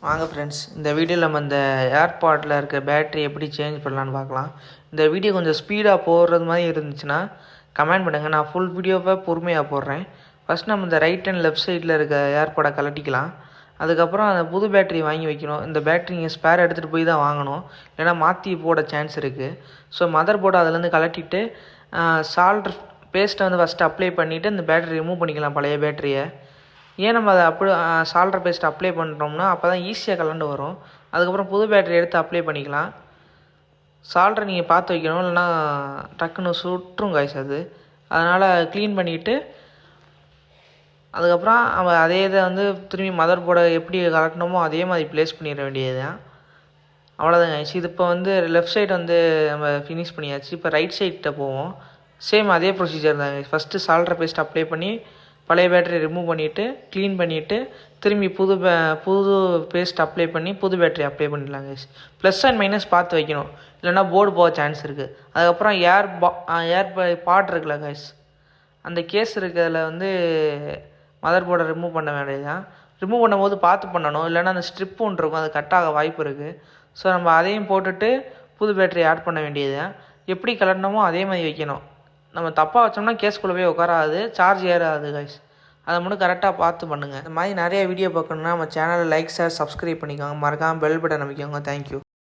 வாங்க ஃப்ரெண்ட்ஸ், இந்த வீடியோவில் நம்ம இந்த ஏர்பாடில் இருக்க பேட்ரி எப்படி சேஞ்ச் பண்ணலான்னு பார்க்கலாம். இந்த வீடியோ கொஞ்சம் ஸ்பீடாக போடுறது மாதிரி இருந்துச்சுன்னா கமெண்ட் பண்ணுங்கள். நான் ஃபுல் வீடியோவை பொறுமையாக போடுறேன். ஃபஸ்ட் நம்ம இந்த ரைட் அண்ட் லெஃப்ட் சைடில் இருக்க ஏர்பாடை கலட்டிக்கலாம். அதுக்கப்புறம் அந்த புது பேட்ரி வாங்கி வைக்கணும். இந்த பேட்ரி நீங்கள் ஸ்பேர் எடுத்துகிட்டு போய் தான் வாங்கணும், இல்லைனா மாற்றி போட சான்ஸ் இருக்குது. ஸோ மதர் போர்டை அதுலேருந்து கலட்டிட்டு சால்ட்ரு பேஸ்ட்டை வந்து ஃபஸ்ட்டு அப்ளை பண்ணிவிட்டு இந்த பேட்ரி ரிமூவ் பண்ணிக்கலாம், பழைய பேட்டரியை. ஏன் நம்ம அதை சால்ட்ரு பேஸ்ட் அப்ளை பண்ணுறோம்னா அப்போ தான் ஈஸியாக கலண்டு வரும். அதுக்கப்புறம் புது பேட்டரி எடுத்து அப்ளை பண்ணிக்கலாம். சால்ட்ரை நீங்கள் பார்த்து வைக்கணும், இல்லைனா டக்குன்னு சுற்றும் காய்ஸ் அது. அதனால் க்ளீன் பண்ணிவிட்டு அதுக்கப்புறம் நம்ம அதே இதை வந்து திரும்பி மதர் போர்டை எப்படி கலட்டணுமோ அதே மாதிரி ப்ளேஸ் பண்ணிட வேண்டியது தான். அவ்வளோதான் காய்ஸ். இது இப்போ வந்து லெஃப்ட் சைடு வந்து நம்ம ஃபினிஷ் பண்ணியாச்சு. இப்போ ரைட் சைட்கிட்ட போவோம். சேம் அதே ப்ரொசீஜர் தான். ஃபஸ்ட்டு சால்ட்ரு பேஸ்ட் அப்ளை பண்ணி பழைய பேட்டரி ரிமூவ் பண்ணிவிட்டு க்ளீன் பண்ணிவிட்டு திரும்பி புது பேஸ்ட் அப்ளை பண்ணி புது பேட்டரி அப்ளை பண்ணிடலாம் கைஸ். ப்ளஸ் அண்ட் மைனஸ் பார்த்து வைக்கணும், இல்லைனா போர்டு போக சான்ஸ் இருக்குது. அதுக்கப்புறம் ஏர் பாட் இருக்குல்ல கைஸ், அந்த கேஸ் இருக்கிறதுல வந்து மதர் போர்டை ரிமூவ் பண்ண வேண்டியது தான். ரிமூவ் பண்ணும்போது பார்த்து பண்ணணும், இல்லைனா அந்த ஸ்ட்ரிப் ஒன்று இருக்கும், அது கட்டாக வாய்ப்பு இருக்குது. ஸோ நம்ம அதையும் போட்டுட்டு புது பேட்டரி ஆட் பண்ண வேண்டியது தான். எப்படி கலட்டணுமோ அதே மாதிரி வைக்கணும். நம்ம தப்பாக வச்சோம்னா கேஸ்குள்ளே போய் உட்காராது, சார்ஜ் ஏறாது கைஸ். அதை மட்டும் கரெக்டாக பார்த்து பண்ணுங்கள். இந்த மாதிரி நிறைய வீடியோ பார்க்கணுன்னா நம்ம சேனலை லைக், ஷேர், சப்ஸ்கிரைப் பண்ணிக்கோங்க. மறக்காமல் பெல் பட்டன் அமைக்கோங்க. தேங்க்யூ.